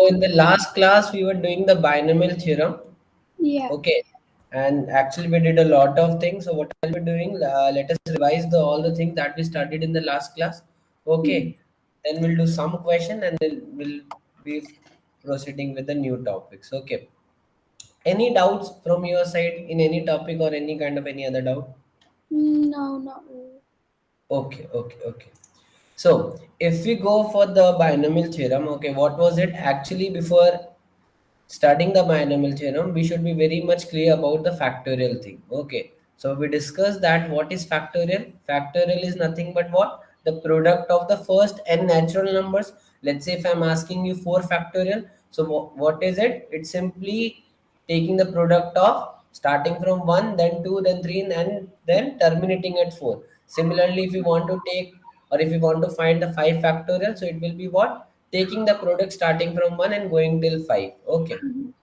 So in the last class, we were doing the binomial theorem. Yeah. Okay. And actually, we did a lot of things. So what I'll be doing, let us revise all the things that we studied in the last class. Mhm. Okay. Then we'll do some question and then we'll be proceeding with the new topics. Okay. Any doubts from your side in any topic or any kind of any other doubt? No, not really. Okay, okay, okay. So if we go for the binomial theorem, okay, what was it actually before starting the binomial theorem? We should be very much clear about the factorial thing. Okay, so we discussed that what is factorial. Factorial is nothing but what, the product of the first n natural numbers. Let's say if I'm asking you 4 factorial, so what is it? It's simply taking the product of starting from 1, then 2, then 3, and then terminating at 4. Similarly, if you want to take, or if you want to find the 5 factorial, so it will be what, taking the product starting from 1 and going till 5. Okay. Mhm.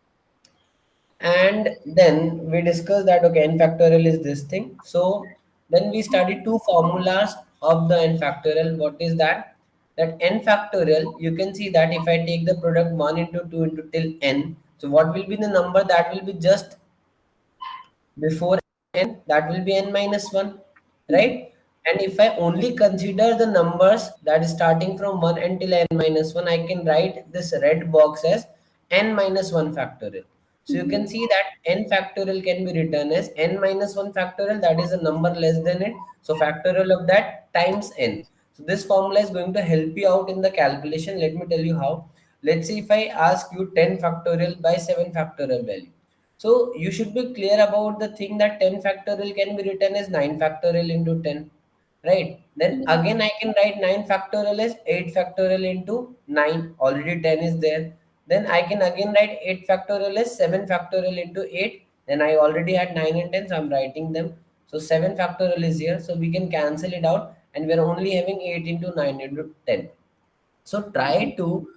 And then we discussed that okay, n factorial is this thing. So then we studied two formulas of the n factorial. What is that? That n factorial, you can see that if I take the product 1 into 2 into till n, so what will be the number that will be just before n? That will be n minus 1, right? Mhm. And if I only consider the numbers that is starting from 1 until n minus 1, I can write this red box as n minus 1 factorial. So you Mhm. can see that n factorial can be written as n minus 1 factorial, that is a number less than it, so factorial of that times n. So this formula is going to help you out in the calculation. Let me tell you how. Let's say if I ask you 10 factorial by 7 factorial value, so you should be clear about the thing that 10 factorial can be written as 9 factorial into 10, right? Then Yeah. again I can write 9 factorial as 8 factorial into 9. Already 10 is there. Then I can again write 8 factorial as 7 factorial into 8. Then I already had 9 and 10, so I'm writing them. So 7 factorial is here. So we can cancel it out and we're only having 8 into 9 into 10. So try to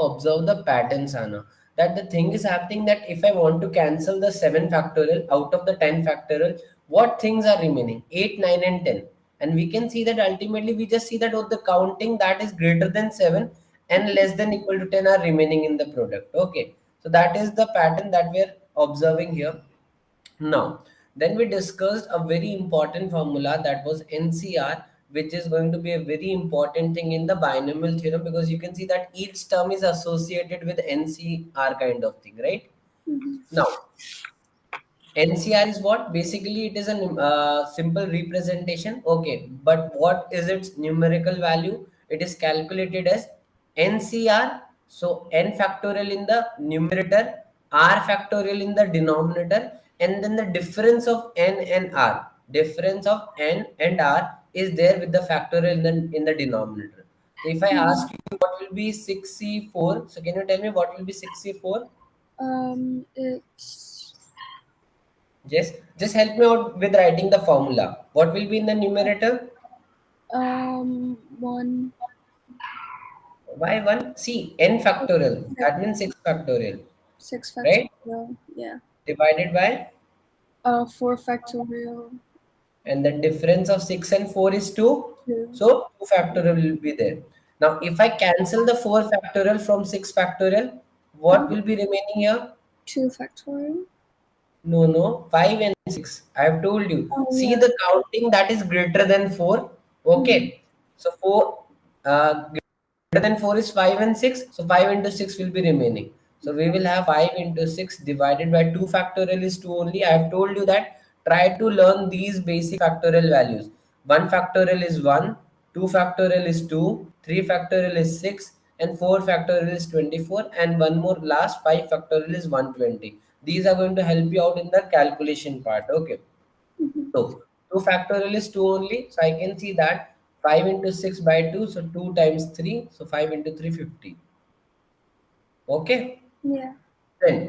observe the patterns, Anna. That the thing is happening that if I want to cancel the 7 factorial out of the 10 factorial, what things are remaining? 8, 9, and 10. And we can see that ultimately we just see that the counting that is greater than 7 and less than equal to 10 are remaining in the product. Okay. So that is the pattern that we are observing here. Now, then we discussed a very important formula, that was NCR, which is going to be a very important thing in the binomial theorem, because you can see that each term is associated with NCR kind of thing, right? Mhm. Now, NCR is what? Basically, it is a simple representation. Okay, but what is its numerical value? It is calculated as NCR. So n factorial in the numerator, r factorial in the denominator, and then the difference of n and r. Difference of n and r is there with the factorial in the denominator. So if I Mhm. ask you what will be 6c4, so can you tell me what will be 6c4? It's Just help me out with writing the formula. What will be in the numerator? 1 Why 1? See, n factorial. That means 6 factorial, 6 right? factorial. Yeah. Divided by, 4 factorial. and the difference of 6 and 4 is 2. 2. So 2 factorial will be there. Now, if I cancel the 4 factorial from 6 factorial, what Mhm. will be remaining here? 2 factorial. No, no, 5 and 6. I have told you. Oh See yeah. the counting that is greater than 4. Mhm. Okay. So 4 greater than 4 is 5 and 6. So 5 into 6 will be remaining. So we will have 5 into 6 divided by 2 factorial is 2 only. I have told you that try to learn these basic factorial values. 1 factorial is 1, 2 factorial is 2, 3 factorial is 6, and 4 factorial is 24, and one more last 5 factorial is 120. These are going to help you out in the calculation part. Okay. Mhm. So 2 factorial is 2 only. So I can see that 5 into 6 by 2. So 2 times 3. So 5 into 350. Okay. Yeah. Then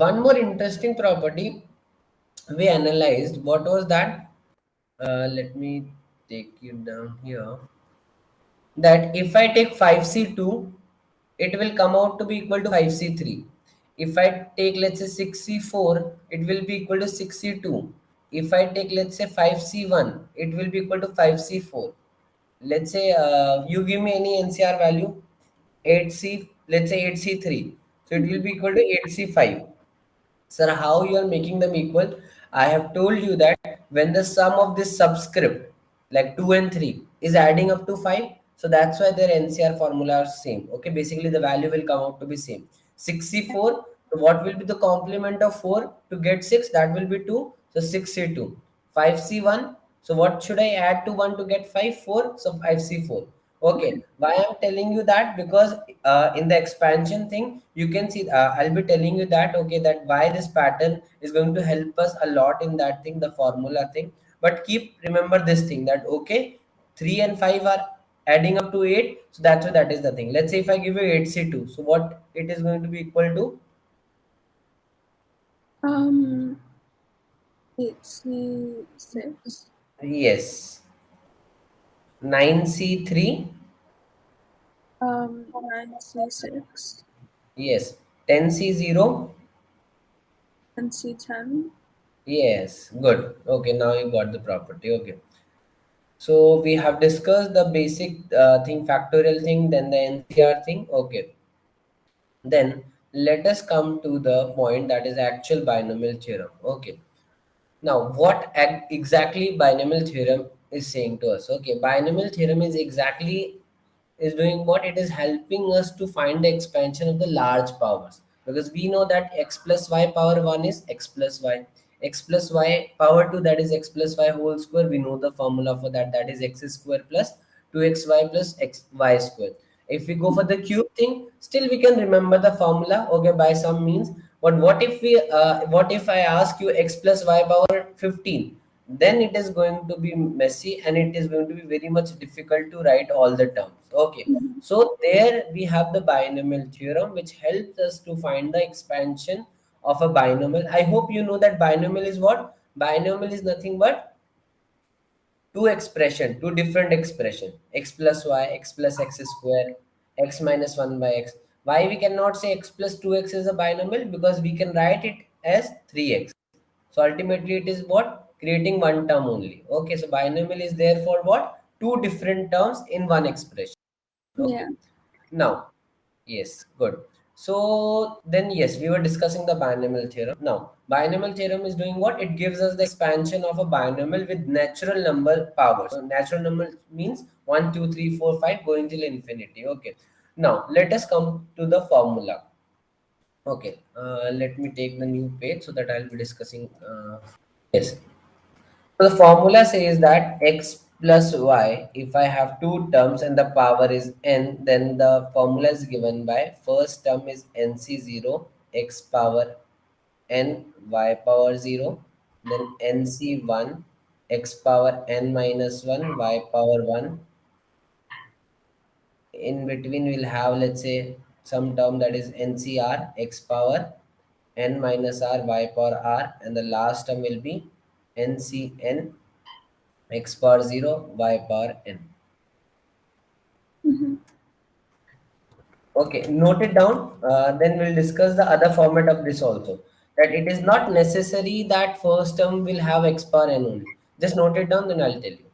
one more interesting property we analyzed. What was that? Let me take you down here. That if I take 5c2, it will come out to be equal to 5c3. If I take, let's say, 6c4, it will be equal to 6c2. If I take, let's say, 5c1, it will be equal to 5c4. Let's say you give me any NCR value, 8c, let's say 8c3. So it will be equal to 8c5. Sir, how you are making them equal? I have told you that when the sum of this subscript, like 2 and 3, is adding up to 5, so that's why their NCR formula are same. Okay, basically the value will come out to be same. 64, so what will be the complement of 4 to get 6? That will be 2, so 6c2. 5c1, so what should I add to 1 to get 5? 4, so 5c4. Okay, why I'm telling you that? Because in the expansion thing, you can see, I'll be telling you that, okay, that why this pattern is going to help us a lot in that thing, the formula thing. But keep remember this thing that, okay, 3 and 5 are adding up to 8. So that's why that is the thing. Let's say if I give you 8c2, so what it is going to be equal to? Um, 8c6. Yes, 9c3. 9c6. Yes, 10c0. And c10. Yes, good. Okay, now you got the property. Okay. So we have discussed the basic thing, factorial thing, then the NCR thing. Okay. Then let us come to the point that is actual binomial theorem. Okay. Now, what exactly binomial theorem is saying to us? Okay, binomial theorem is exactly is doing what it is helping us to find the expansion of the large powers, because we know that x plus y power 1 is x plus y, x plus y power 2, that is x plus y whole square. We know the formula for that, that is x square plus 2xy plus xy square. If we go for the cube thing, still we can remember the formula, okay, by some means. But what if I ask you x plus y power 15? Then it is going to be messy and it is going to be very much difficult to write all the terms. Okay, Mhm. so there we have the binomial theorem which helps us to find the expansion of a binomial. I hope you know that binomial is what? Binomial is nothing but two different expression, x plus y, x plus x square, x minus 1 by x. Why we cannot say x plus 2x is a binomial? Because we can write it as 3x. So ultimately it is what? Creating one term only. Okay, so binomial is there for what? Two different terms in one expression. Okay. Yeah. Now, yes, good. So then, yes, we were discussing the binomial theorem. Now, binomial theorem is doing what? It gives us the expansion of a binomial with natural number powers. So natural number means 1, 2, 3, 4, 5 going till infinity. Okay. Now, let us come to the formula. Okay. Let me take the new page so that I'll be discussing. Yes. So the formula says that x plus y, if I have two terms and the power is n, then the formula is given by first term is nc0 x power n y power 0, then nc1 x power n minus 1 y power 1. In between we'll have, let's say, some term that is ncr x power n minus r y power r, and the last term will be ncn x power 0 y power n. Hmm. Okay, note it down. Then we'll discuss the other format of this also, that it is not necessary that first term will have x power n only. Just note it down, then I'll tell you.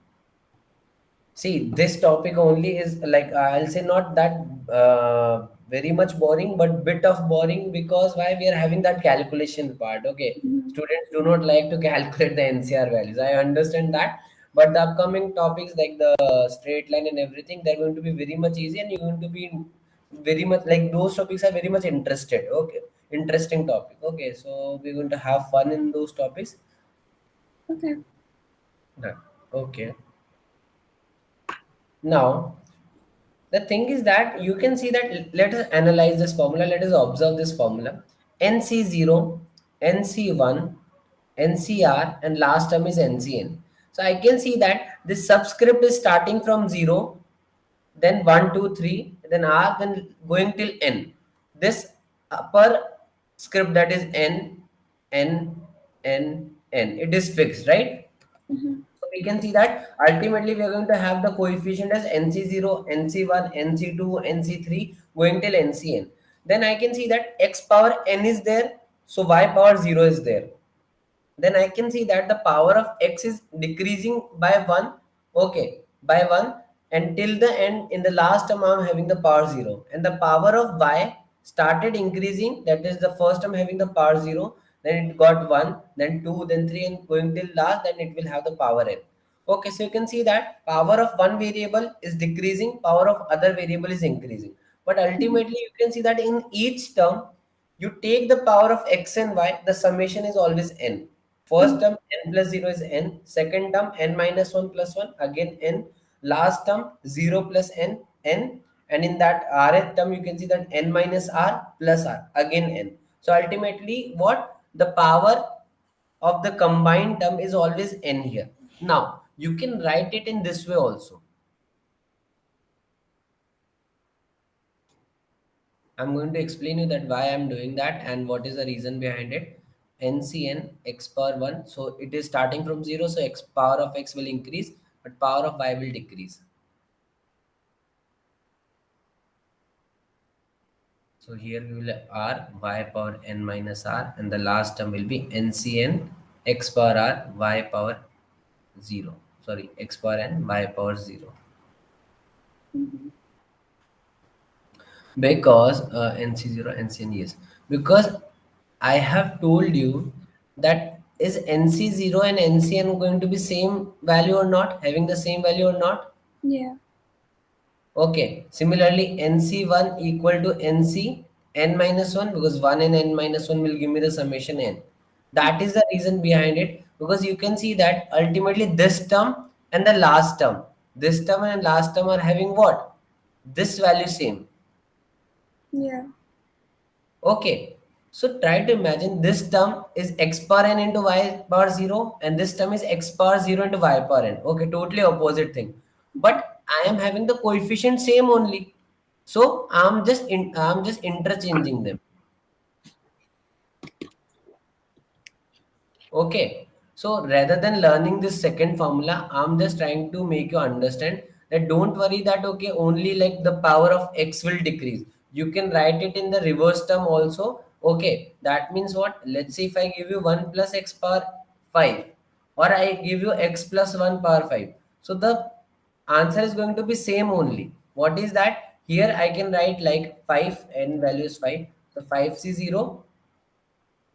See, this topic only is like, I'll say not that very much boring, but bit of boring, because why? We are having that calculation part. Okay, Hmm. students do not like to calculate the NCR values. I understand that, but the upcoming topics like the straight line and everything, they're going to be very much easy, and you're going to be very much like those topics are very much interested. Okay, interesting topic. Okay, so we're going to have fun in those topics. Okay. Yeah. Okay, now. The thing is that you can see that, let us analyze this formula, let us observe this formula. NC0, NC1, NCR, and last term is NCN. So I can see that this subscript is starting from 0, then 1, 2, 3, then R, then going till N. This upper script, that is N, N, N, N, it is fixed, right? Hmm. So we can see that ultimately we are going to have the coefficient as NC0, NC1, NC2, NC3 going till NCN. Then I can see that x power n is there, so y power 0 is there. Then I can see that the power of x is decreasing by 1, okay, by 1, until the end. In the last term I'm having the power 0, and the power of y started increasing, that is the first term having the power 0, then it got 1, then 2, then 3, and going till last, then it will have the power n. Okay, so you can see that power of one variable is decreasing, power of other variable is increasing. But Mhm. ultimately, you can see that in each term, you take the power of x and y, the summation is always n. First Mhm. term n plus 0 is n, second term n minus 1 plus 1, again n, last term 0 plus n, and in that rth term you can see that n minus r plus r, again n. So ultimately what? The power of the combined term is always n here. Now you can write it in this way also. I'm going to explain you that why I'm doing that and what is the reason behind it. NCN x power 1. So it is starting from 0. So x power of x will increase, but power of y will decrease. So here we will have r y power n minus r, and the last term will be NCN x power r y power 0. Sorry, x power n y power 0. Mhm. Because NC0, NCN, yes. Because I have told you that is NC0 and NCN going to be same value or not, having the same value or not? Yeah. Okay. Similarly, NC1 equal to NC n minus 1, because 1 and n minus 1 will give me the summation n. That is the reason behind it, because you can see that ultimately this term and the last term, this term and last term are having what? This value same. Yeah. Okay, so try to imagine this term is x power n into y power 0, and this term is x power 0 into y power n. Okay, totally opposite thing. But I am having the coefficient same only. So I'm just interchanging them. Okay, so rather than learning this second formula, I'm just trying to make you understand that don't worry that okay, only like the power of x will decrease. You can write it in the reverse term also. Okay, that means what? Let's say if I give you 1 plus x power 5, or I give you x plus 1 power 5. So the answer is going to be same only. What is that? Here I can write like 5 n value is 5. So 5c0.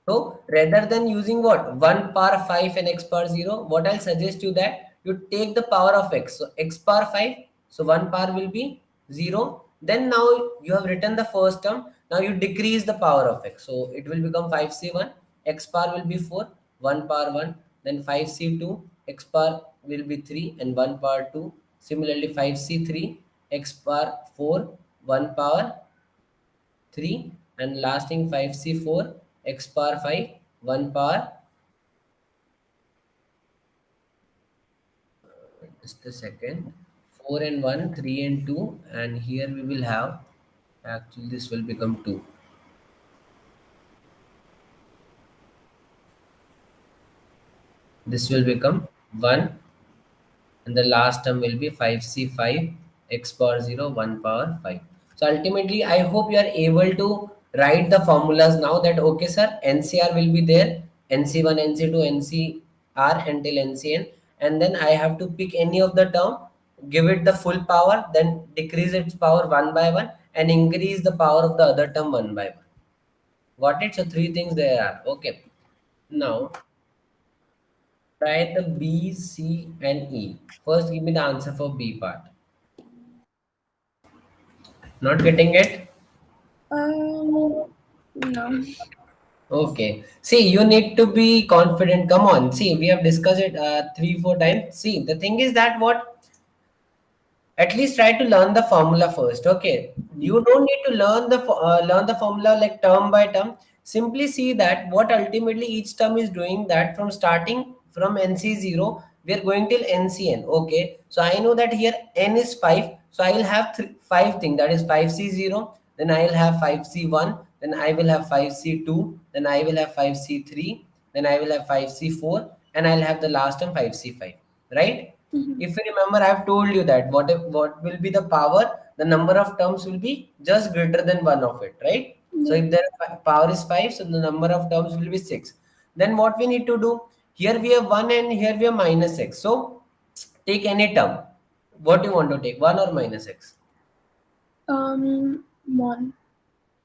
So rather than using what 1 power 5 and x power 0, what I'll suggest you that you take the power of x. So x power 5, so 1 power will be 0. Then now you have written the first term. Now you decrease the power of x. So it will become 5c1, x power will be 4, 1 power 1, then 5c2, x power will be 3 and 1 power 2. Similarly 5c3, x power 4, 1 power 3, and lasting 5c4 x power 5 1 power, just a second, 4 and 1 3 and 2, and here we will have, actually this will become 2, this will become 1, and the last term will be 5c5 x power 0 1 power 5. So ultimately I hope you are able to write the formulas now, that okay sir, ncr will be there, nc1 nc2 ncr until ncn, and then I have to pick any of the term, give it the full power, then decrease its power one by one, and increase the power of the other term one by one. Got it? So three things there are. Okay, now try the B, C, and E. First, give me the answer for B part. Not getting it? No. Okay. See, you need to be confident. Come on. See, we have discussed it three, four times. See, the thing is that what, at least try to learn the formula first. Okay, you don't need to learn the formula like term by term. Simply see that what ultimately each term is doing, that from starting from nc0 we are going till ncn. Okay, so I know that here n is 5, so I will have five things, that is 5c0, then I will have 5c1, then I will have 5c2, then I will have 5c3, then I will have 5c4, and I'll have the last term 5c5, right? Mhm. If you remember, I have told you that what will be the power, the number of terms will be just greater than one of it, right? So Yeah. if the power is 5, so the number of terms will be 6. Then what we need to do? Here we have 1 and here we have minus x. So take any term. What you want to take, 1 or minus x? One.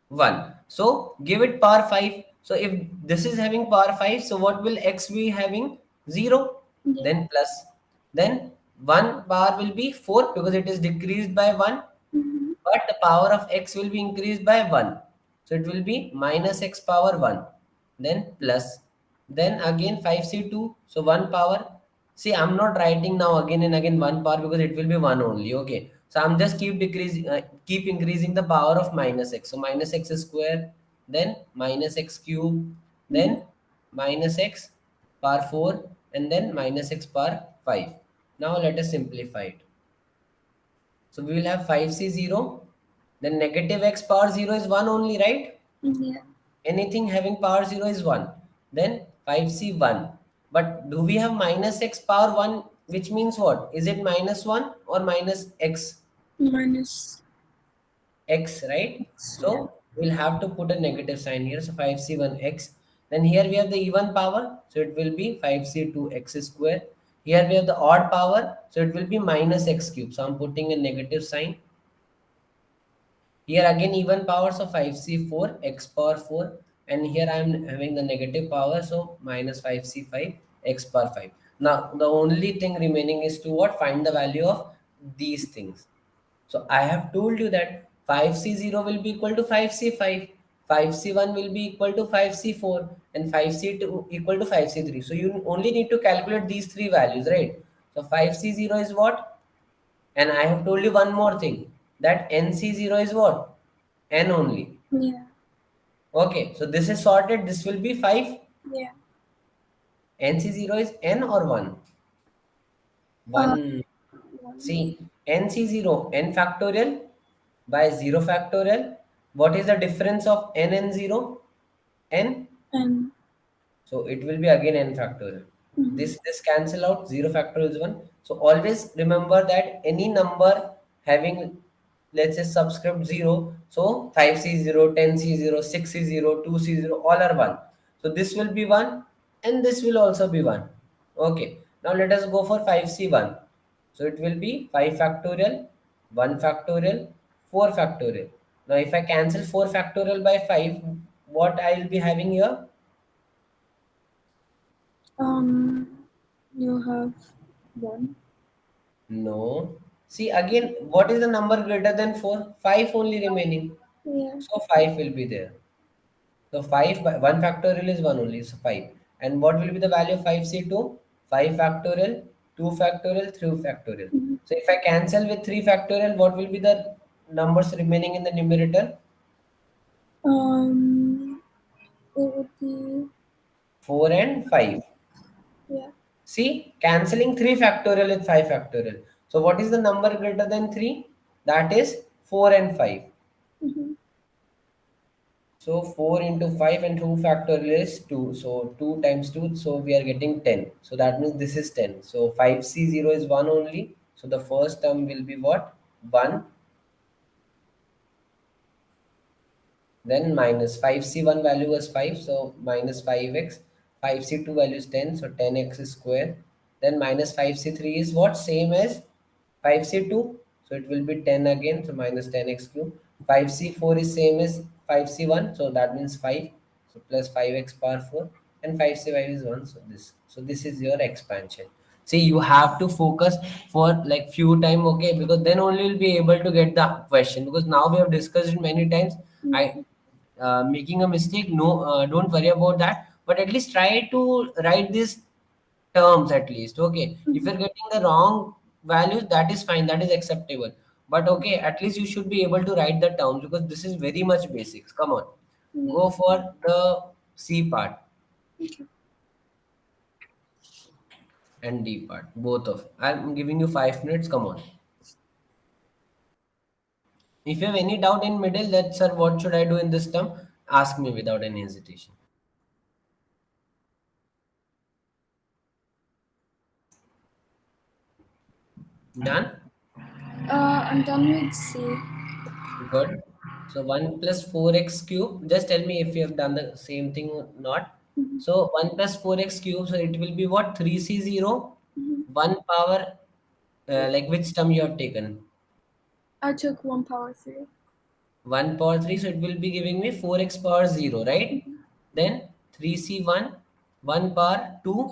1. So give it power 5. So if this is having power 5, so what will x be having? 0. Yeah. Then plus. Then 1 power will be 4 because it is decreased by 1. Mm-hmm. But the power of x will be increased by 1. So it will be minus x power 1. Then plus. Then again 5c2. So 1 power. See, I'm not writing now again and again 1 power because it will be 1 only. Okay. So I'm just keep increasing the power of minus x. So minus x square, then minus x cube, Mm-hmm. then minus x power 4, and then minus x power 5. Now let us simplify it. So we will have 5c0, then negative x power 0 is 1 only, right? Yeah. Anything having power 0 is 1. Then 5c1. But do we have minus x power 1, which means what? Is it minus 1 or minus x? Minus X, right? x. Yeah. So we'll have to put a negative sign here. So 5c1x. Then here we have the even power. So it will be 5c2x square. Here we have the odd power. So it will be minus x cube. So I'm putting a negative sign. Here again even power, so 5c4 x power 4, and here I am having the negative power, so minus 5c5 x power 5. Now the only thing remaining is to what? Find the value of these things. So I have told you that 5c0 will be equal to 5c5, 5c1 will be equal to 5c4, and 5c2 equal to 5c3. So you only need to calculate these three values, right? So 5c0 is what? And I have told you one more thing, that NC0 is what? N only. Yeah. Okay, so this is sorted. This will be 5. Yeah. NC0 is N or 1? Uh, 1. one. See, NC0, N factorial by 0 factorial. What is the difference of N and 0? N. And So it will be again n factorial. mm-hmm. This cancel out, 0 factorial is 1. So always remember that any number having, let's say, subscript 0, so 5c0, 10c0, 6c0, 2c0, all are 1. So this will be 1 and this will also be 1. Okay, now let us go for 5c1. So it will be 5 factorial, 1 factorial, 4 factorial. Now if I cancel 4 factorial by 5, what I will be having here? um, you have one. No. See again, what is the number greater than 4? 5 only remaining. Yeah. So 5 will be there. So 5 by 1 factorial is 1 only, so 5. And what will be the value of 5c2? 5 factorial, 2 factorial, 3 factorial. Mm-hmm. So if I cancel with 3 factorial, what will be the numbers remaining in the numerator? Um, it would be 4 and 5. yeah. See, cancelling 3 factorial with 5 factorial. So what is the number greater than 3? That is 4 and 5. Mm-hmm. So 4 into 5 and 2 factorial is 2. So 2 times 2, so we are getting 10. So that means this is 10. So 5c0 is 1 only. So the first term will be what? 1. Then minus 5c1 value was 5, so minus 5x. 5c2 value is 10, so 10x square. Then minus 5c3 is what? Same as 5c2, so it will be 10 again, so minus 10x cube. 5c4 is same as 5c1, so that means 5, so plus 5x power 4, and 5c5 is 1, so this is your expansion. See, you have to focus for like few time, okay, because then only you'll be able to get the question, because now we have discussed it many times. I Making a mistake, no, don't worry about that, but at least try to write these terms at least. Okay, if Mm-hmm. you're getting the wrong values, that is fine, that is acceptable, but okay, at least you should be able to write the terms, because this is very much basics. Come on, Yeah. go for the C part Okay. and D part, both of. I'm giving you 5 minutes. Come on. If you have any doubt in middle that, sir, what should I do in this term, ask me without any hesitation. Done. I'm done with C. Good. So 1 plus 4x cube. Just tell me if you have done the same thing or not. Mm-hmm. So 1 plus 4x cube. So it will be what? 3c0. Mm-hmm. 1 power, like which term you have taken? I took 1 power 3. 1 power 3, so it will be giving me 4x power 0, right? Mhm. Then 3c1, 1 power 2,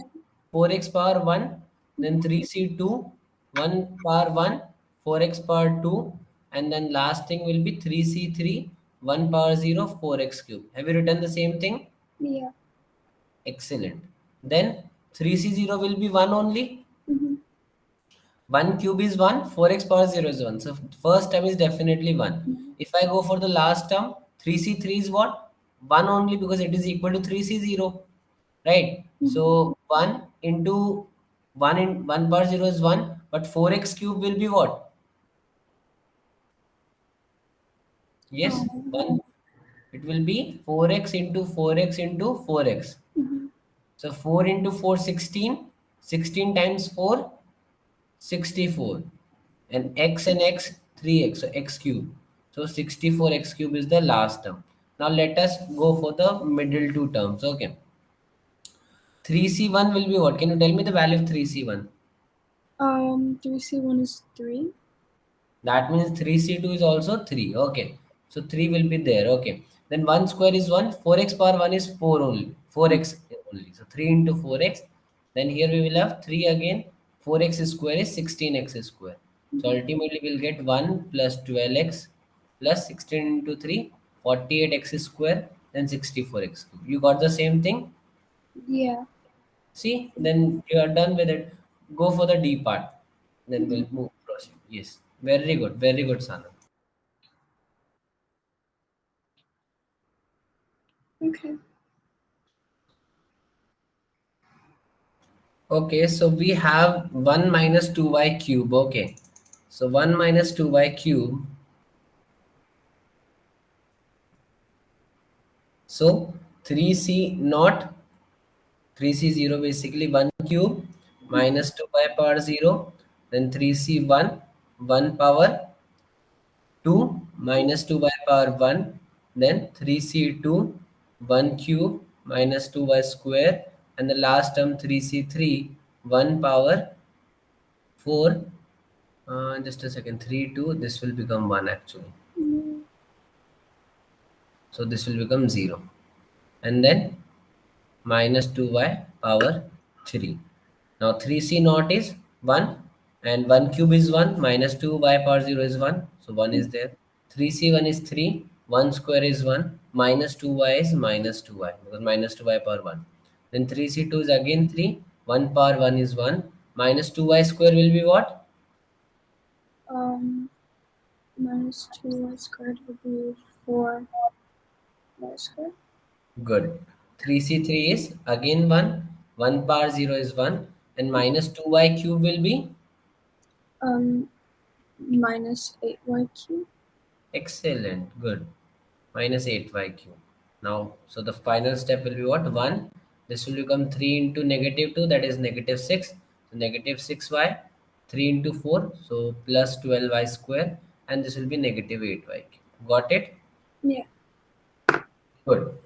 4x power 1, then Mhm. 3c2, 1 power 1, 4x power 2, and then last thing will be 3c3, 1 power 0, 4x cube. Have you written the same thing? Yeah. Excellent. Then 3c0 will be 1 only. Mhm. 1 cube is 1, 4x power 0 is 1. So first term is definitely 1. Mhm. If I go for the last term, 3c3 is what? 1 only because it is equal to 3c0. Right? Mhm. So 1 into 1 in 1 power 0 is 1, but 4x cube will be what? Yes, Um, 1. It will be 4x into 4x into 4x. mhm. So 4 into 4, 16. 16 times 4, 64, and x 3x, so x cube. So 64 x cube is the last term. Now let us go for the middle two terms. Okay, 3c1 will be what? Can you tell me the value of 3c1? 3C1 is 3. That means 3c2 is also 3. Okay, so 3 will be there. Okay, then 1 square is 1, 4x power 1 is 4 only, 4x only. So 3 into 4x, then here we will have 3 again. 4x square is 16x square. So Mhm. ultimately we'll get 1 plus 12x plus 16 into 3, 48x square, then 64x cube. You got the same thing? Yeah. See, then you are done with it. Go for the D part. Then Mhm. we'll move proceed. Yes. Very good, Sana. Okay. Okay, so we have 1 minus 2y cube. Okay. So 1 minus 2y cube. So 3c naught, 3c0 basically 1 cube minus 2y power 0. Then 3c1, 1 power 2 minus 2 by power 1, then 3c2, 1 cube minus 2y square, and the last term 3c3, 1 power 4. Just a second, 3, 2, this will become 1 actually. Mhm. So this will become 0. And then minus 2y power 3. Now 3c naught is 1 and 1 cube is 1 minus 2y power 0 is 1. So 1 is there. 3c1 is 3, 1 square is 1, minus 2y is minus 2y because minus 2y power 1. Then 3c2 is again 3, 1 power 1 is 1, minus 2y square will be what? Um, minus 2y squared would be 4y squared. Good. 3c3 is again 1, 1 power 0 is 1, and minus 2y cube will be Minus 8y cubed. excellent. Good. Minus 8y cube. Now, so the final step will be what? 1. This will become 3 into negative 2, that is negative 6. So negative 6y, 3 into 4, so plus 12y square, and this will be negative 8y cube. Got it? Yeah. Good.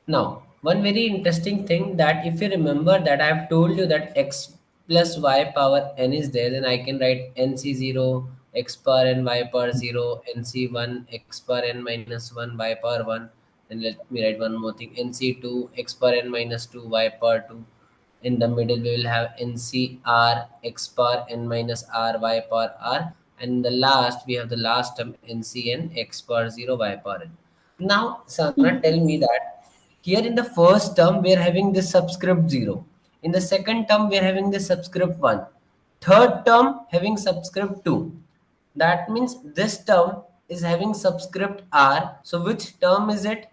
Now, one very interesting thing that if you remember that I have told you that x plus y power n is there, then I can write nc0, x power n y power 0, nc1, x power n minus 1, y power 1. And let me write one more thing, nc2, x power n minus 2, y power 2. In the middle, we will have ncr, x power n minus r, y power r. And in the last, we have the last term ncn, x power 0, y power n. Now, Sana, Mhm. tell me that here in the first term, we are having this subscript 0. In the second term, we are having this subscript 1. Third term, having subscript 2. That means this term is having subscript r. So, which term is it?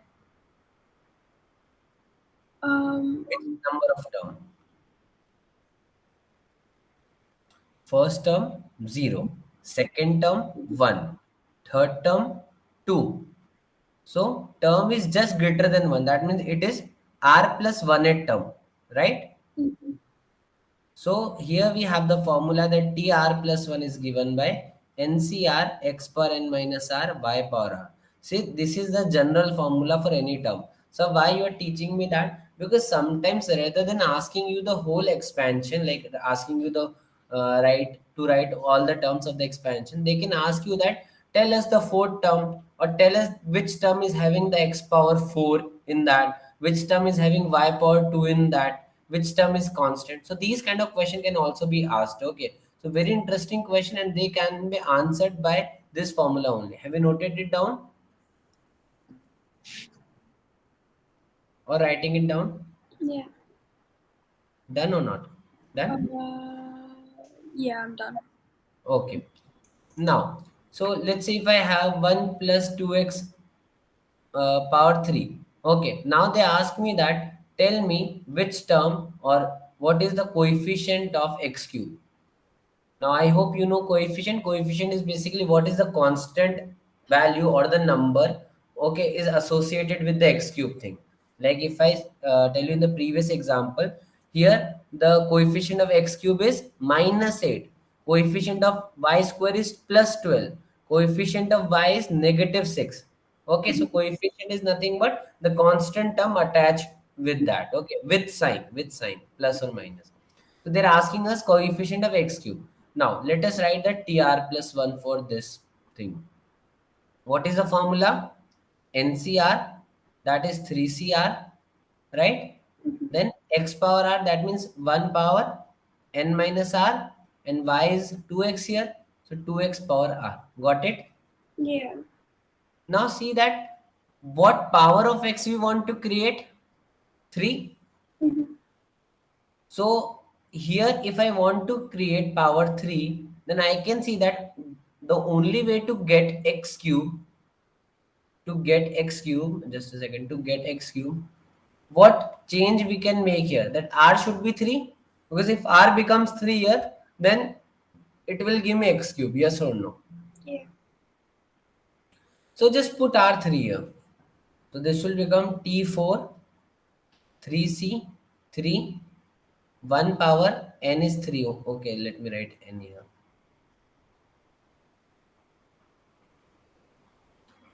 Um, Which number of term? First term 0, second term 1, third term 2. So term is just greater than 1. That means it is r plus 1 at term, right? mhm. So here we have the formula that TR plus 1 is given by NCR x power n minus r y power r. See, this is the general formula for any term. So why you are teaching me that? Because sometimes rather than asking you the whole expansion, like asking you the write all the terms of the expansion, they can ask you that tell us the fourth term, or tell us which term is having the x power 4 in that, which term is having y power 2 in that, which term is constant. So these kind of question can also be asked. Okay, so very interesting question, and they can be answered by this formula only. Have you noted it down or writing it down? Yeah. Done or not? Done? Uh, yeah, I'm done. Okay. Now, so let's say if I have 1 plus 2x power 3. Okay, now they ask me that tell me which term or what is the coefficient of x cube. Now, I hope you know coefficient. Coefficient is basically what is the constant value or the number, okay, is associated with the x cube thing. Like if I tell you in the previous example, here the coefficient of x cube is minus 8. Coefficient of y square is plus 12. Coefficient of y is negative 6. Okay, so coefficient is nothing but the constant term attached with that. Okay, with sign, plus or minus. So they're asking us coefficient of x cube. Now let us write the tr plus 1 for this thing. What is the formula? NCR, that is 3CR, right? Then x power r, that means 1 power n minus r, and y is 2x here. So 2x power r. Got it? Yeah. Now see that what power of x we want to create? 3. Mm-hmm. So here if I want to create power 3, then I can see that the only way to get x cube, just a second, to get x cube, what change we can make here? That r should be 3, because if r becomes 3 here, then it will give me x cube, yes or no? Yeah. So just put r3 here. So this will become t4, 3c, 3, 1 power n is 3. Okay, let me write n here.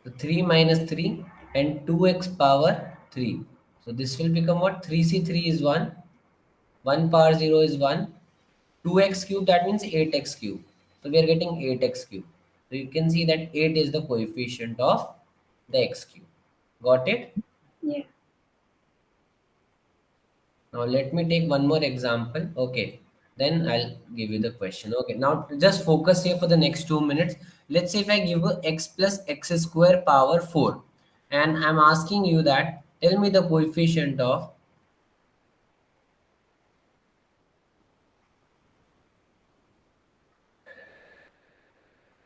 So 3 minus 3 and 2x power 3. So this will become what? 3c3 is 1. 1 power 0 is 1. 2x cube, that means 8x cube. So we are getting 8x cube. So you can see that 8 is the coefficient of the x cube. Got it? Yeah. Now let me take one more example. Okay. Then I'll give you the question. Okay. Now just focus here for the next 2 minutes. Let's say if I give you x plus x square power 4, and I'm asking you that tell me the coefficient of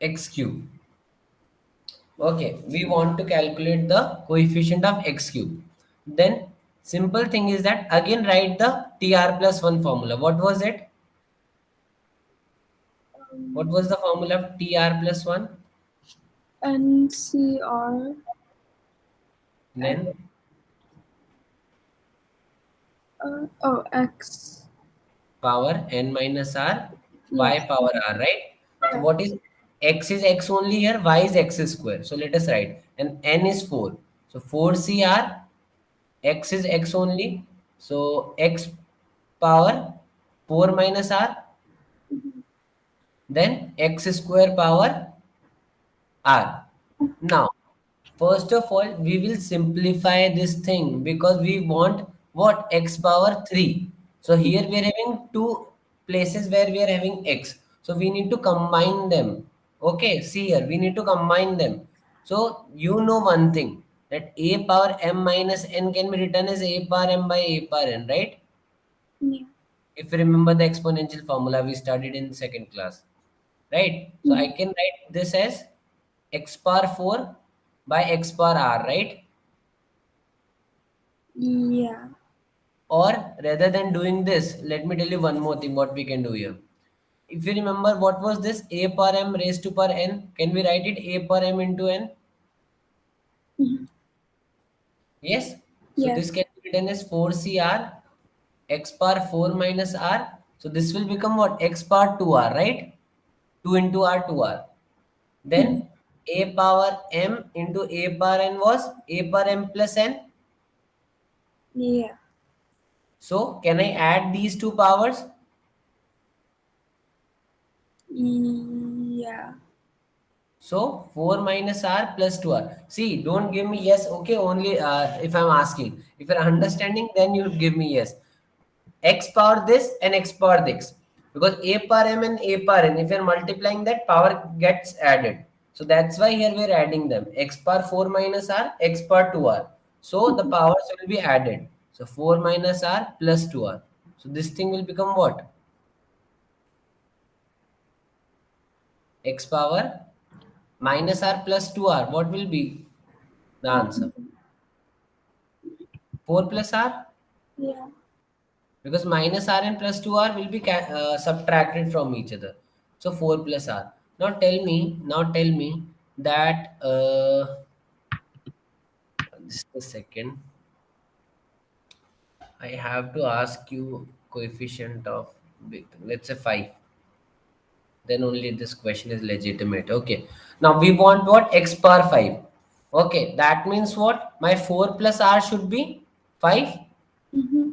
x cube. Okay. We want to calculate the coefficient of x cube. Then simple thing is that again write the tr plus 1 formula. What was it? What Um, was the formula of tr plus 1? NCR. X, Then oh, X. power n minus r, y Yes. power r, right? So Right. what is x is x only here, y is x square. So let us write, and n is 4. So 4cr, x is x only. So x power 4 minus r, then x square power r. Now, first of all, we will simplify this thing because we want what? X power 3. So here we are having two places where we are having x. So we need to combine them. Okay, see here, we need to combine them. So you know one thing, that a power m minus n can be written as a power m by a power n, right? Yeah. If you remember the exponential formula we studied in second class, right? So I Mhm. can write this as x power 4 by x power r, right? Yeah. Or rather than doing this, let me tell you one more thing what we can do here. If you remember what was this, a power m raised to power n, can we write it a power m into n? Mhm. Yes. So this Yes. can be written as 4cr x power 4 minus r. So this will become what? X power 2r, right? 2 into r, 2r. Mhm. Then a power m into a power n was a power m plus n. Yeah. So can I add these two powers? Yeah. So 4 minus r plus 2r. See, don't give me yes, okay, only if I'm asking. If you're understanding, then you give me yes. X power this and x power this. Because a power m and a power n, if you're multiplying that, power gets added. So that's why here we're adding them. X power 4 minus r, x power 2r. So the powers will be added. So 4 minus r plus 2r. So this thing will become what? X power minus r plus 2r. What will be the answer? 4 plus r? Yeah. Because minus r and plus 2r will be subtracted from each other. So 4 plus r. Now tell me that just a second. I have to ask you coefficient of big, let's say 5. Then only this question is legitimate. Okay. Now we want what? X power 5. Okay. That means what? My 4 plus r should be 5. Mm-hmm.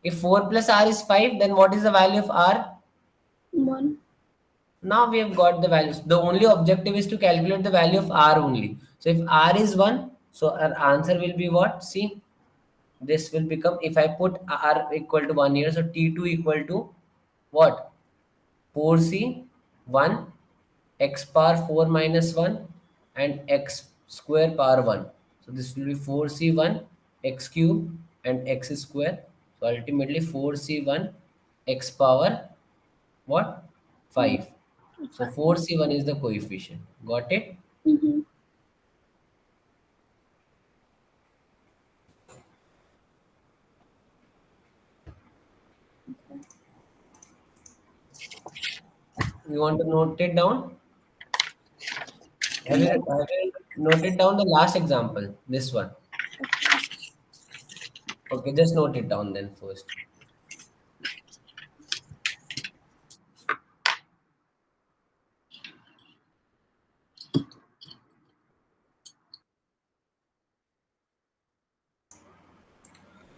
If 4 plus r is 5, then what is the value of r? 1. Now we have got the values. The only objective is to calculate the value of r only. So if r is 1, so our answer will be what? See, this will become, if I put r equal to 1 here, so t2 equal to what? 4c 1 x power 4 minus 1 and x square power 1. So this will be 4c1 x cube and x square. So ultimately 4c1 x power what? 5. So 5. 4c1 is the coefficient. Got it? Mm-hmm. You want to note it down? Have you, Yeah. have you noted down the last example? This one. Okay, just note it down then first.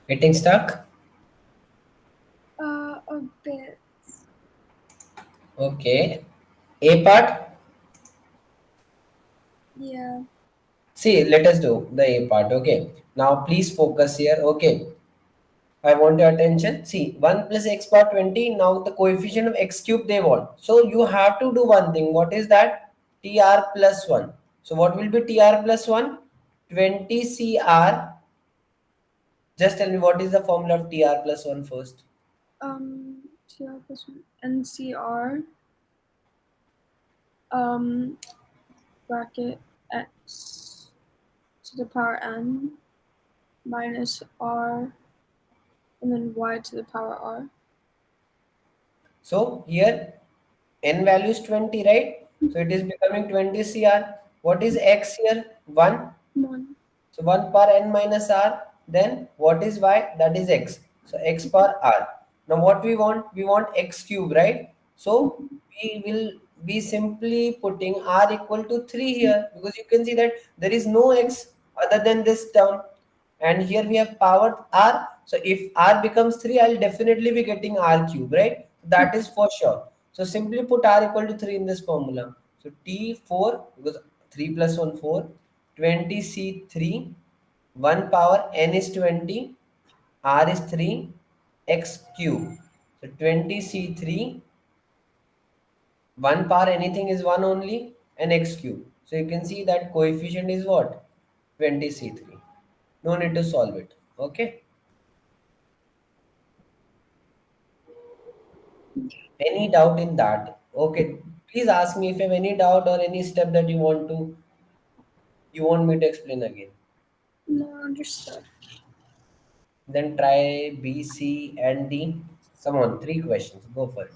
Getting stuck? A bit. Okay. A part? Yeah. See, let us do the A part. Okay. Now please focus here. Okay. I want your attention. See, 1 plus x power 20. Now the coefficient of x cube they want. So you have to do one thing. What is that? TR plus 1. So what will be TR plus 1? 20 CR. Just tell me what is the formula of TR plus 1 first. TR plus 1. NCR. Um, bracket x to the power n minus r and then y to the power r. So here n value is 20, right? So it is becoming 20 CR. What is x here? 1. 1. So 1 power n minus r. Then what is y? That is x. So x power r. Now what we want? We want x cube, right? So we will be simply putting r equal to 3 here, because you can see that there is no x other than this term. And here we have power r. So if r becomes 3, I'll definitely be getting r cube, right? That is for sure. So simply put r equal to 3 in this formula. So T4, because 3 plus 1, 4, 20C3, 1 power n is 20, r is 3, x cube. So 20C3, 1 power anything is 1 only, and x cube. So you can see that coefficient is what? 20C3. No need to solve it. Okay. Any doubt in that? Okay. Please ask me if you have any doubt or any step that you want me to explain again. No, understood. Then try B, C, and D. Come on, three questions. Go for it.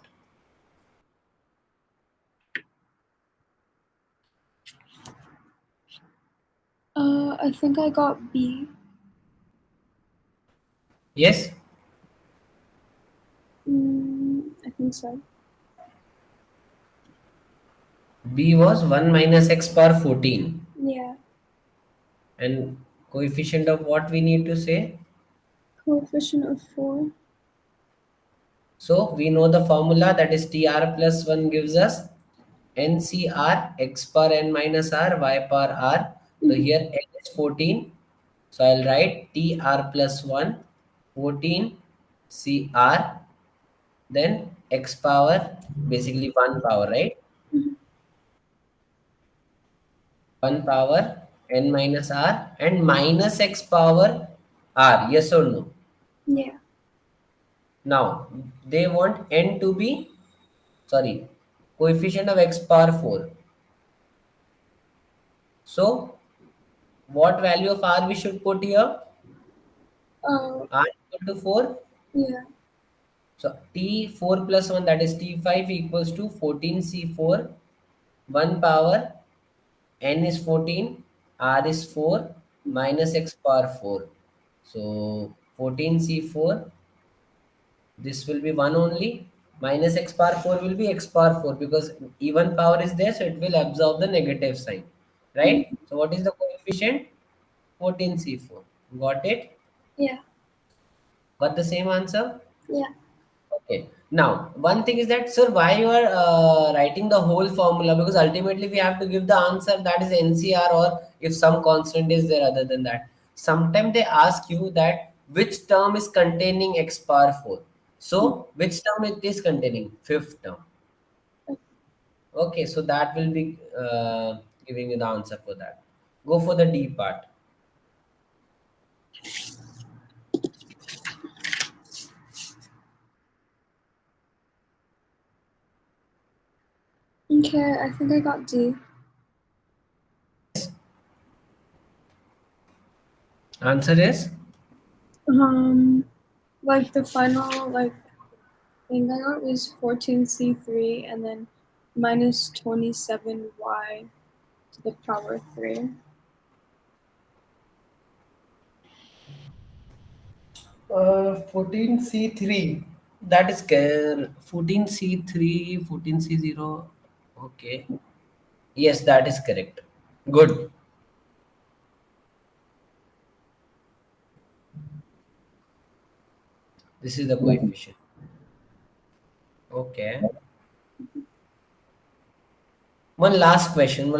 I think I got B. Yes, I think so. B was 1 minus x power 14. Yeah. And coefficient of what we need to say? Coefficient of 4. So we know the formula, that is TR plus 1 gives us NCR x power n minus r y power r. So here n is 14. So I'll write TR plus 1 14 CR, then x power, basically 1 power, right? 1 power n minus r and minus x power r. Yes or no? Yeah. Now they want n to be, sorry, coefficient of x power 4. So what value of r we should put here? Oh, R equal to 4. yeah. So T4 plus 1, that is T5 equals to 14C4, 1 power, n is 14, r is 4, minus x power 4. So 14C4, this will be 1 only, minus x power 4 will be x power 4, because even power is there, so it will absorb the negative sign, right? Mhm. So what is the coefficient? 14C4. Got it? Yeah. Got the same answer? Yeah. Okay. Now, one thing is that, sir, why you are writing the whole formula? Because ultimately we have to give the answer, that is NCR, or if some constant is there other than that. Sometimes they ask you that which term is containing x power 4. So, which term it is containing? Fifth term. Okay, so that will be giving you the answer for that. Go for the D part. Okay, I think I got D. Answer is Um, like the final thing I got was 14C3 and then minus 27Y to the power 3. 14C3. That is 14C3, 14C0. Okay. Yes, that is correct. Good. This is the coefficient. Okay. One last question,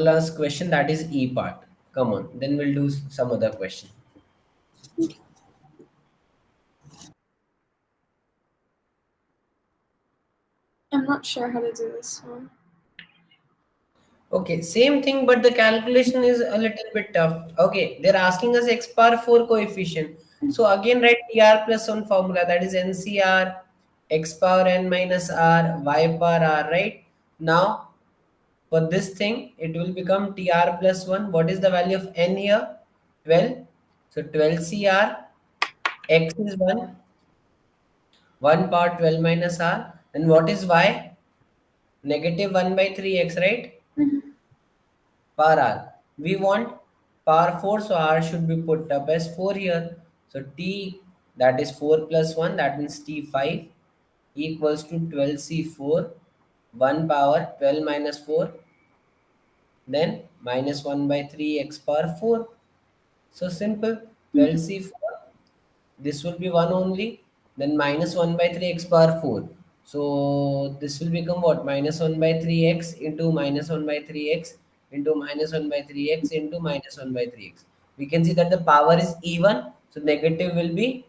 that is E part. Come on. Then we'll do some other question. I'm not sure how to do this one. Okay, same thing, but the calculation is a little bit tough. Okay, they're asking us x power 4 coefficient. So again, write TR plus 1 formula, that is NCR x power n minus r y power r, right? Now, for this thing, it will become TR plus 1. What is the value of n here? 12. So 12 CR, x is 1, 1 power 12 minus r. And what is y? Negative 1 by 3x, right? Mhm. Power r. We want power 4, so r should be put up as 4 here. So t, that is 4 plus 1, that means t5 equals to 12c4, 1 power 12 minus 4, then minus 1 by 3 x power 4. So simple, Mhm. 12c4, this will be 1 only, then minus 1 by 3 x power 4. So this will become what? Minus 1 by 3x into minus 1 by 3x into minus 1 by 3x into minus 1 by 3x. We can see that the power is even, so negative will be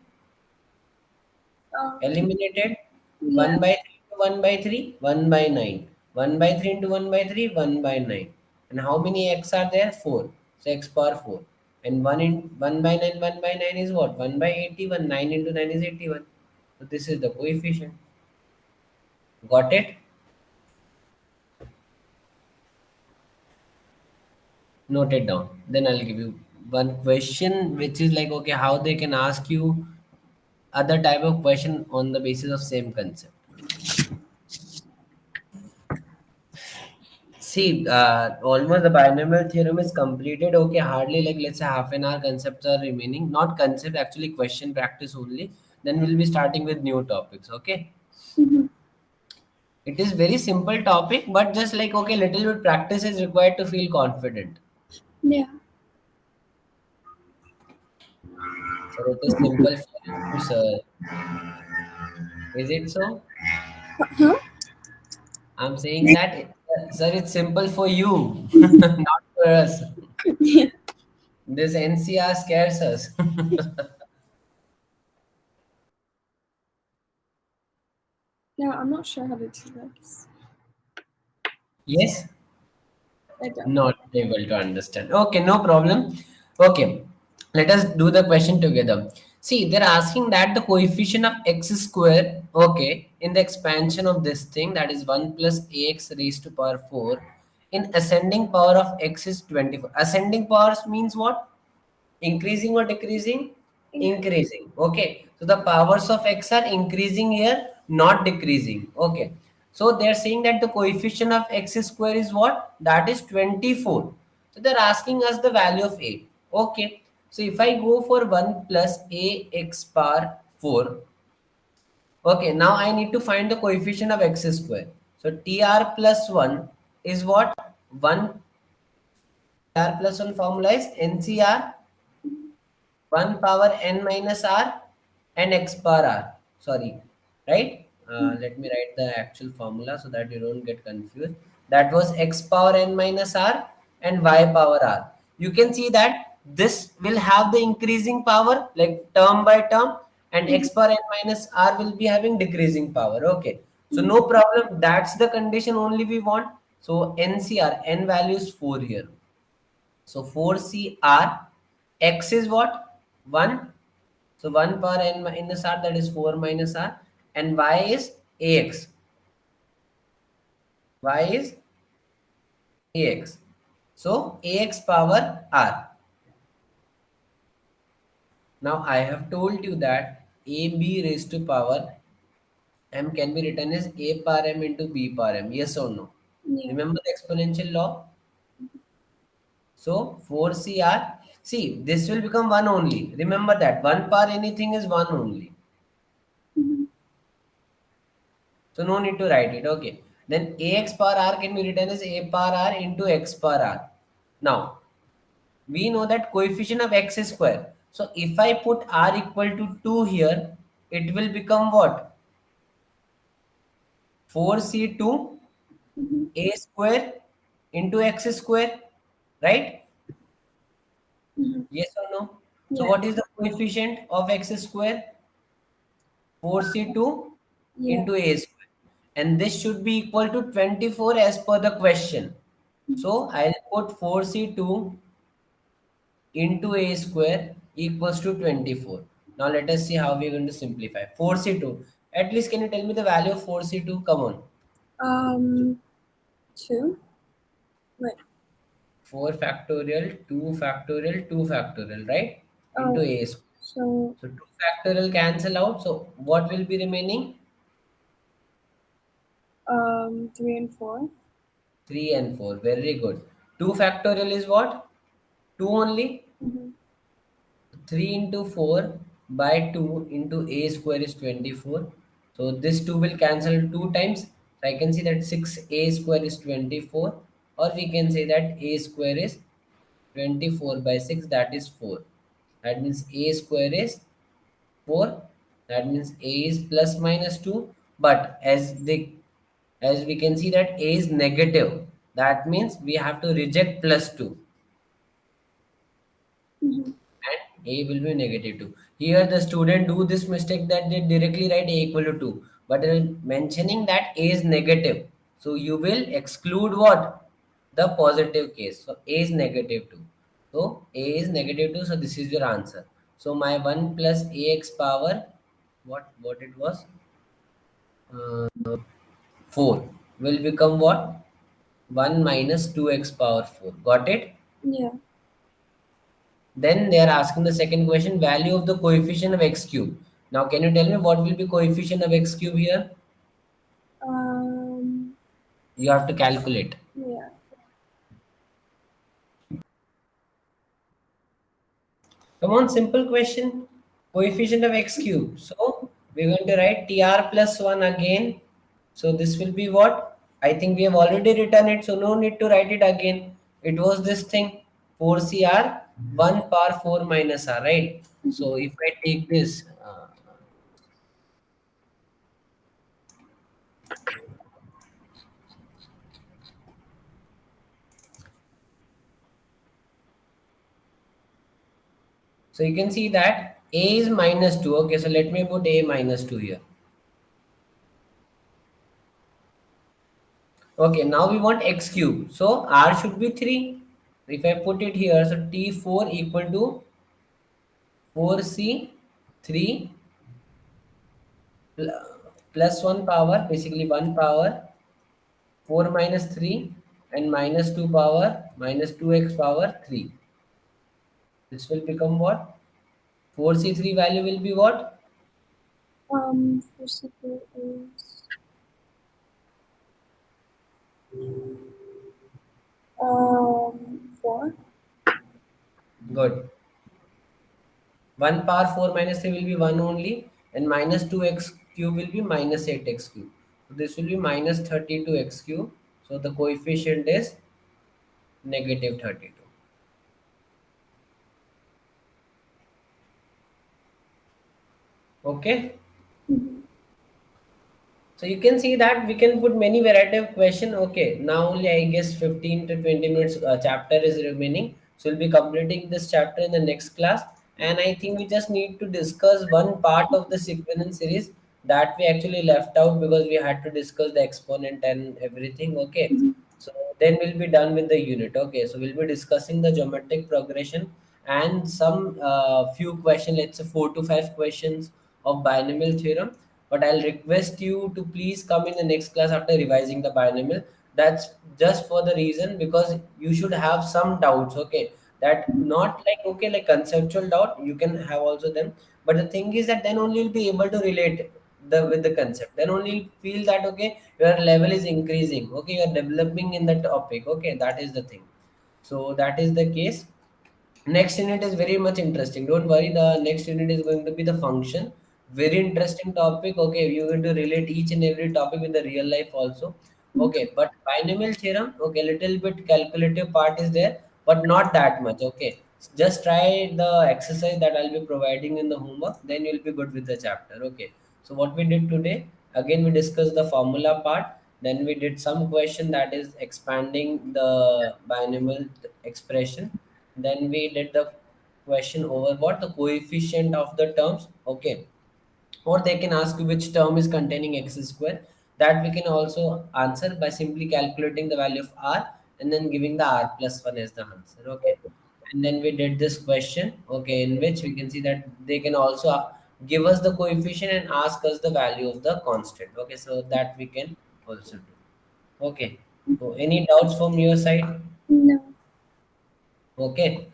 Um, eliminated. yeah. 1 by 3 into 1 by 3, 1 by 9. 1 by 3 into 1 by 3, 1 by 9. And how many x are there? 4. So x power 4. And 1 in 1 by 9, 1 by 9 is what? 1 by 81. 9 into 9 is 81. So this is the coefficient. Got it? Note it down. Then I'll give you one question which is like, okay, how they can ask you other type of question on the basis of same concept. See, almost the binomial theorem is completed. Okay, hardly like let's say half an hour concepts are remaining. Not concept, actually question practice only. Then we'll be starting with new topics. Okay, Mhm. it is very simple topic, but just like okay, little bit practice is required to feel confident. Yeah. So it is simple for you, sir. Is it so? Huh? I'm saying that Sir, it's simple for you, not for us. Yeah. This NCR scares us. No, I'm not sure how to do this. Yes, I don't. not able to understand. Okay, no problem. Okay, let us do the question together. See, they're asking that the coefficient of x square, okay, in the expansion of this thing, that is 1 plus ax raised to power 4, in ascending power of x is 24. Ascending powers means what? Increasing or decreasing? Increase. Increasing. Okay. So the powers of x are increasing here, not decreasing. Okay. So they're saying that the coefficient of x square is what? That is 24. So they're asking us the value of a. Okay. So if I go for 1 plus a x power 4. Okay. Now I need to find the coefficient of x square. So tr plus 1 is what? 1 r plus 1 formula is ncr 1 power n minus r and x power r. Sorry, right? Let me write the actual formula so that you don't get confused. That was x power n minus r and y power r. You can see that this will have the increasing power like term by term, and Mhm. x power n minus r will be having decreasing power. Okay, so Mhm. no problem. That's the condition only we want. So ncr n value is 4 here. So 4CR, X is what? 1. So 1 power n minus R, that is 4 minus R. And Y is AX. Y is AX. So AX power R. Now I have told you that AB raised to power M can be written as A power M into B power M. Yes or no? Yeah. Remember the exponential law? So 4CR. See, this will become 1 only. Remember that. 1 power anything is 1 only. Mhm. So no need to write it. Okay. Then ax power r can be written as a power r into x power r. Now we know that coefficient of x is square. So if I put r equal to 2 here, it will become what? 4c2 Mhm. a square into x square, right? Mhm. Yes or no? So Yeah. what is the coefficient of x square? 4c2 Yeah. into a square. And this should be equal to 24 as per the question. So I'll put 4c2 into a square equals to 24. Now let us see how we're going to simplify. 4c2. At least can you tell me the value of 4c2? Come on. Um. Two. Wait. 4 factorial, 2 factorial, 2 factorial, right? Into Oh. a square. So So 2 factorial cancel out. So what will be remaining? 3 and 4. 3 and 4. Very good. 2 factorial is what? 2 only. Mhm. 3 into 4 by 2 into a square is 24. So this 2 will cancel 2 times. So I can see that 6a square is 24, or we can say that a square is 24 by 6, that is 4. That means a square is 4. That means a is plus minus 2. But as we can see that a is negative, that means we have to reject plus 2, Mhm. and a will be negative 2. Here the student do this mistake that they directly write a equal to 2, but mentioning that a is negative. So you will exclude what? The positive case. So a is negative 2. So a is negative 2. So this is your answer. So my 1 plus ax power, what it was? 4 will become what? 1 minus 2x power 4. Got it? Yeah. Then they are asking the second question, value of the coefficient of x cube. Now, can you tell me what will be coefficient of x cube here? Um. You have to calculate. Yeah. Come on, simple question. Coefficient of x cube. So, we're going to write tr plus 1 again. So, this will be what? I think we have already written it, so no need to write it again. It was this thing, 4cr, 1 power 4 minus r, right? Mhm. So, if I take this, So you can see that a is minus 2. Okay, so let me put a minus 2 here. Okay, now we want x cube. So r should be 3. If I put it here, so t4 equal to 4c 3 plus 1 power, basically 1 power 4 minus 3 and minus 2 power minus 2x power 3. This will become what? 4c3 value will be what? First equal is 4. Good. 1 power 4 minus 3 will be 1 only, and minus 2x cube will be minus 8x cube. So this will be minus 32x cube. So the coefficient is negative 32. Okay. Mhm. So you can see that we can put many variety of question. Okay, now only I guess 15 to 20 minutes chapter is remaining. So we'll be completing this chapter in the next class. And I think we just need to discuss one part of the sequence series that we actually left out because we had to discuss the exponent and everything. Okay, Mhm. so then we'll be done with the unit. Okay, so we'll be discussing the geometric progression and some few questions, let's say 4 to 5 questions of binomial theorem. But I'll request you to please come in the next class after revising the binomial. That's just for the reason because you should have some doubts. Okay, that not like okay like conceptual doubt you can have also them, but the thing is that then only you'll be able to relate the with the concept. Then only you'll feel that okay your level is increasing. Okay, you're developing in the topic. Okay, that is the thing. So that is the case. Next unit is very much interesting. Don't worry, the next unit is going to be the function. Very interesting topic. Okay, you're going to relate each and every topic with the real life also. Okay, but binomial theorem, okay, little bit calculative part is there, but not that much. Okay, just try the exercise that I'll be providing in the homework, then you'll be good with the chapter. Okay, so what we did today, again, we discussed the formula part, then we did some question that is expanding the binomial expression, then we did the question over what the coefficient of the terms. Okay, or they can ask you which term is containing x square. That we can also answer by simply calculating the value of r and then giving the r plus 1 as the answer. Okay, and then we did this question, okay, in which we can see that they can also give us the coefficient and ask us the value of the constant. Okay, so that we can also do. Okay, so any doubts from your side? No. Okay.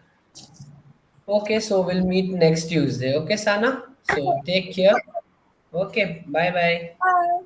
Okay, so we'll meet next Tuesday. Okay, Sana? So take care. Okay, bye bye. Bye.